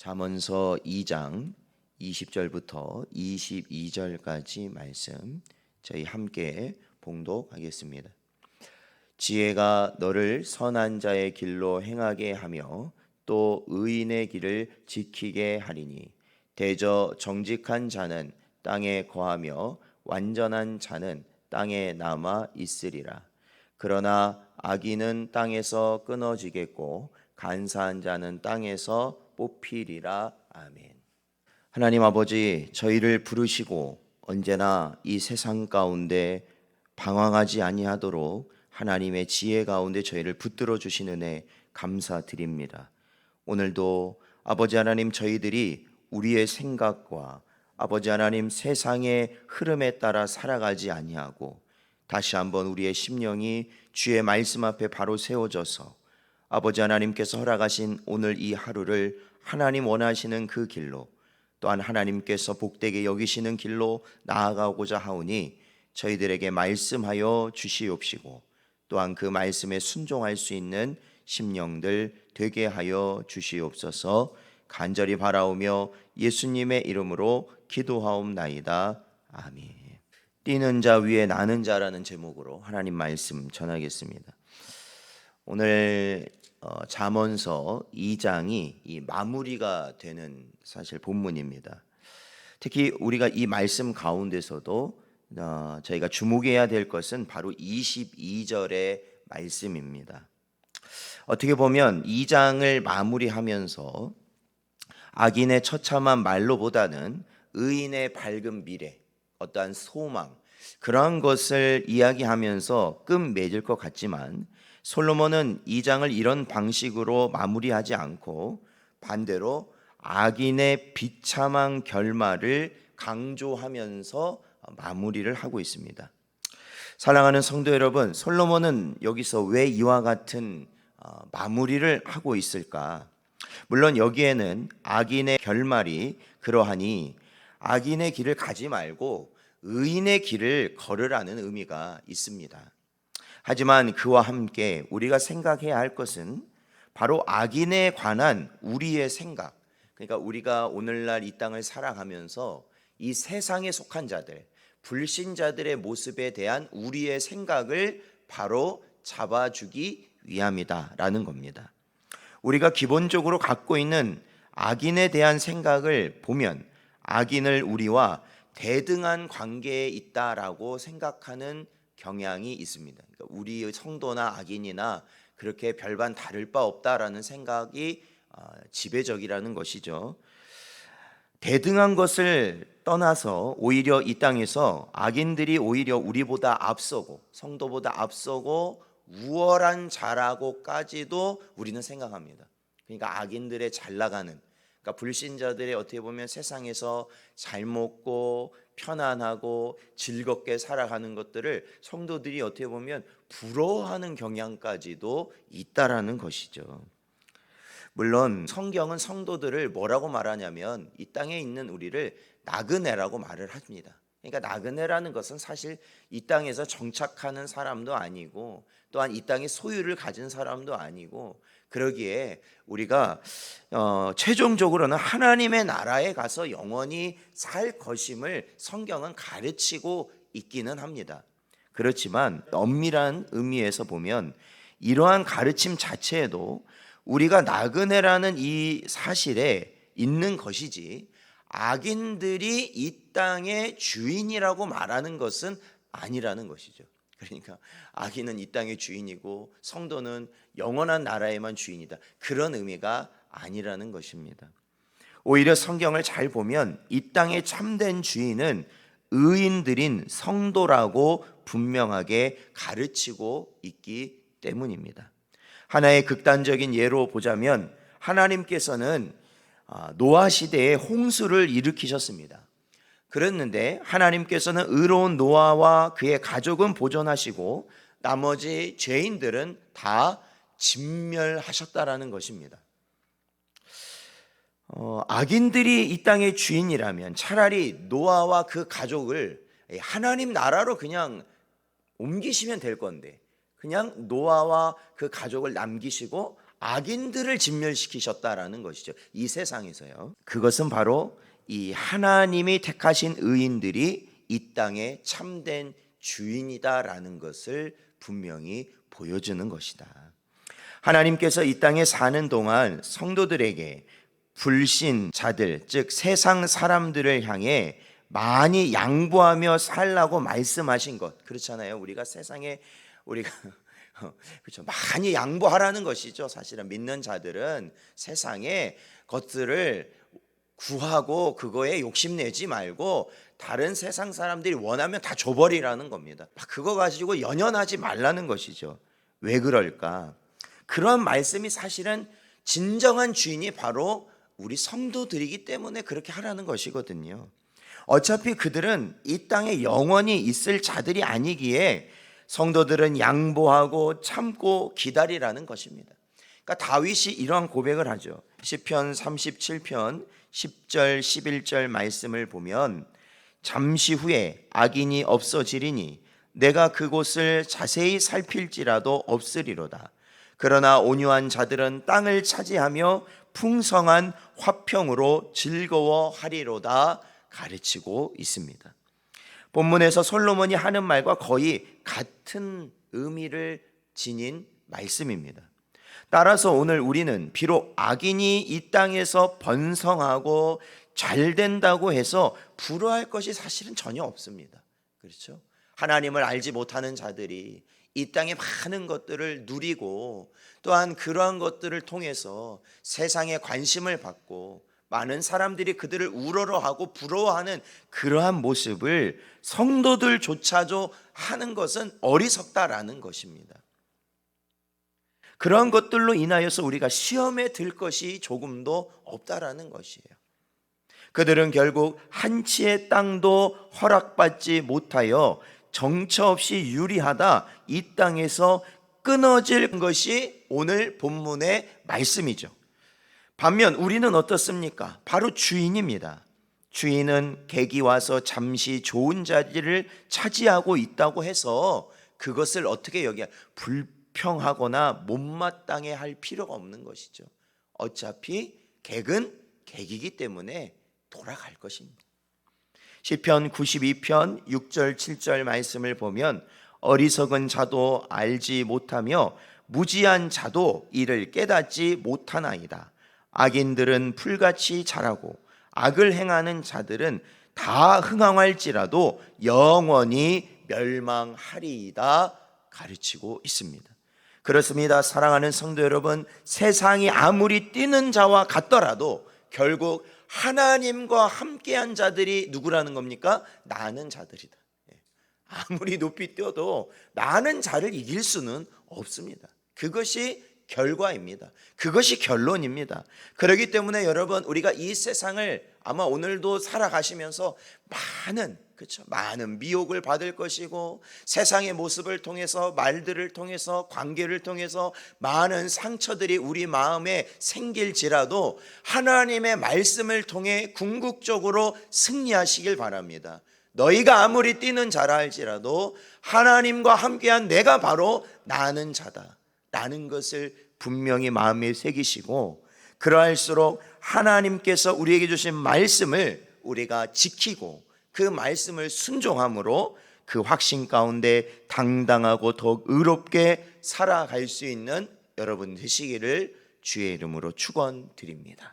잠언서 2장 20절부터 22절까지 말씀 저희 함께 봉독하겠습니다. 지혜가 너를 선한 자의 길로 행하게 하며 또 의인의 길을 지키게 하리니 대저 정직한 자는 땅에 거하며 완전한 자는 땅에 남아 있으리라. 그러나 악인은 땅에서 끊어지겠고 간사한 자는 땅에서 뽑히리라. 아멘. 하나님 아버지, 저희를 부르시고 언제나 이 세상 가운데 방황하지 아니하도록 하나님의 지혜 가운데 저희를 붙들어 주신 은혜 감사드립니다. 오늘도 아버지 하나님, 저희들이 우리의 생각과 아버지 하나님 세상의 흐름에 따라 살아가지 아니하고 다시 한번 우리의 심령이 주의 말씀 앞에 바로 세워져서 아버지 하나님께서 허락하신 오늘 이 하루를 하나님 원하시는 그 길로, 또한 하나님께서 복되게 여기시는 길로 나아가고자 하오니 저희들에게 말씀하여 주시옵시고 또한 그 말씀에 순종할 수 있는 심령들 되게 하여 주시옵소서. 간절히 바라오며 예수님의 이름으로 기도하옵나이다. 아멘. 뛰는 자 위에 나는 자라는 제목으로 하나님 말씀 전하겠습니다. 오늘 잠언서 2장이 이 마무리가 되는 사실 본문입니다. 특히 우리가 이 말씀 가운데서도 저희가 주목해야 될 것은 바로 22절의 말씀입니다. 어떻게 보면 2장을 마무리하면서 악인의 처참한 말로보다는 의인의 밝은 미래, 어떠한 소망, 그러한 것을 이야기하면서 끝맺을 것 같지만 솔로몬은 2장을 이런 방식으로 마무리하지 않고 반대로 악인의 비참한 결말을 강조하면서 마무리를 하고 있습니다. 사랑하는 성도 여러분, 솔로몬은 여기서 왜 이와 같은 마무리를 하고 있을까? 물론 여기에는 악인의 결말이 그러하니 악인의 길을 가지 말고 의인의 길을 걸으라는 의미가 있습니다. 하지만 그와 함께 우리가 생각해야 할 것은 바로 악인에 관한 우리의 생각, 그러니까 우리가 오늘날 이 땅을 살아가면서 이 세상에 속한 자들, 불신자들의 모습에 대한 우리의 생각을 바로 잡아주기 위함이다라는 겁니다. 우리가 기본적으로 갖고 있는 악인에 대한 생각을 보면 악인을 우리와 대등한 관계에 있다라고 생각하는 경향이 있습니다. 그러니까 우리의 성도나 악인이나 그렇게 별반 다를 바 없다라는 생각이 지배적이라는 것이죠. 대등한 것을 떠나서 오히려 이 땅에서 악인들이 오히려 우리보다 앞서고 성도보다 앞서고 우월한 자라고까지도 우리는 생각합니다. 그러니까 악인들의 잘 나가는, 그러니까 불신자들의 어떻게 보면 세상에서 잘 먹고 편안하고 즐겁게 살아가는 것들을 성도들이 어떻게 보면 부러워하는 경향까지도 있다라는 것이죠. 물론 성경은 성도들을 뭐라고 말하냐면 이 땅에 있는 우리를 나그네라고 말을 합니다. 그러니까 나그네라는 것은 사실 이 땅에서 정착하는 사람도 아니고 또한 이 땅의 소유를 가진 사람도 아니고, 그러기에 우리가 최종적으로는 하나님의 나라에 가서 영원히 살 것임을 성경은 가르치고 있기는 합니다. 그렇지만 엄밀한 의미에서 보면 이러한 가르침 자체에도 우리가 나그네라는 이 사실에 있는 것이지 악인들이 이 땅의 주인이라고 말하는 것은 아니라는 것이죠. 그러니까 악인은 이 땅의 주인이고 성도는 영원한 나라에만 주인이다, 그런 의미가 아니라는 것입니다. 오히려 성경을 잘 보면 이 땅의 참된 주인은 의인들인 성도라고 분명하게 가르치고 있기 때문입니다. 하나의 극단적인 예로 보자면 하나님께서는 노아 시대에 홍수를 일으키셨습니다. 그랬는데 하나님께서는 의로운 노아와 그의 가족은 보존하시고 나머지 죄인들은 다 진멸하셨다라는 것입니다. 악인들이 이 땅의 주인이라면 차라리 노아와 그 가족을 하나님 나라로 그냥 옮기시면 될 건데 그냥 노아와 그 가족을 남기시고 악인들을 진멸시키셨다라는 것이죠. 이 세상에서요. 그것은 바로 이 하나님이 택하신 의인들이 이 땅의 참된 주인이다라는 것을 분명히 보여주는 것이다. 하나님께서 이 땅에 사는 동안 성도들에게 불신자들, 즉 세상 사람들을 향해 많이 양보하며 살라고 말씀하신 것, 그렇잖아요. 우리가 세상에 그렇죠, 많이 양보하라는 것이죠. 사실은 믿는 자들은 세상의 것들을 구하고 그거에 욕심내지 말고 다른 세상 사람들이 원하면 다 줘버리라는 겁니다. 그거 가지고 연연하지 말라는 것이죠. 왜 그럴까? 그런 말씀이 사실은 진정한 주인이 바로 우리 성도들이기 때문에 그렇게 하라는 것이거든요. 어차피 그들은 이 땅에 영원히 있을 자들이 아니기에 성도들은 양보하고 참고 기다리라는 것입니다. 그러니까 다윗이 이러한 고백을 하죠. 시편 37편 10절 11절 말씀을 보면 잠시 후에 악인이 없어지리니 내가 그곳을 자세히 살필지라도 없으리로다. 그러나 온유한 자들은 땅을 차지하며 풍성한 화평으로 즐거워하리로다 가르치고 있습니다. 본문에서 솔로몬이 하는 말과 거의 같은 의미를 지닌 말씀입니다. 따라서 오늘 우리는 비록 악인이 이 땅에서 번성하고 잘 된다고 해서 부러워할 것이 사실은 전혀 없습니다. 그렇죠? 하나님을 알지 못하는 자들이 이 땅의 많은 것들을 누리고 또한 그러한 것들을 통해서 세상에 관심을 받고 많은 사람들이 그들을 우러러하고 부러워하는 그러한 모습을 성도들조차도 하는 것은 어리석다라는 것입니다. 그런 것들로 인하여서 우리가 시험에 들 것이 조금도 없다라는 것이에요. 그들은 결국 한 치의 땅도 허락받지 못하여 정처 없이 유리하다 이 땅에서 끊어질 것이 오늘 본문의 말씀이죠. 반면 우리는 어떻습니까? 바로 주인입니다. 주인은 객이 와서 잠시 좋은 자리를 차지하고 있다고 해서 그것을 어떻게 여기야 불평하거나 못마땅해 할 필요가 없는 것이죠. 어차피 객은 객이기 때문에 돌아갈 것입니다. 시편 92편 6절 7절 말씀을 보면 어리석은 자도 알지 못하며 무지한 자도 이를 깨닫지 못하나이다. 악인들은 풀같이 자라고 악을 행하는 자들은 다 흥황할지라도 영원히 멸망하리이다 가르치고 있습니다. 그렇습니다. 사랑하는 성도 여러분, 세상이 아무리 뛰는 자와 같더라도 결국 하나님과 함께한 자들이 누구라는 겁니까? 나는 자들이다. 아무리 높이 뛰어도 나는 자를 이길 수는 없습니다. 그것이 결과입니다. 그것이 결론입니다. 그렇기 때문에 여러분, 우리가 이 세상을 아마 오늘도 살아가시면서 많은 미혹을 받을 것이고 세상의 모습을 통해서 말들을 통해서 관계를 통해서 많은 상처들이 우리 마음에 생길지라도 하나님의 말씀을 통해 궁극적으로 승리하시길 바랍니다. 너희가 아무리 뛰는 자라 할지라도 하나님과 함께한 내가 바로 나는 자다 라는 것을 분명히 마음에 새기시고, 그러할수록 하나님께서 우리에게 주신 말씀을 우리가 지키고 그 말씀을 순종함으로 그 확신 가운데 당당하고 더욱 의롭게 살아갈 수 있는 여러분 되시기를 주의 이름으로 축원드립니다.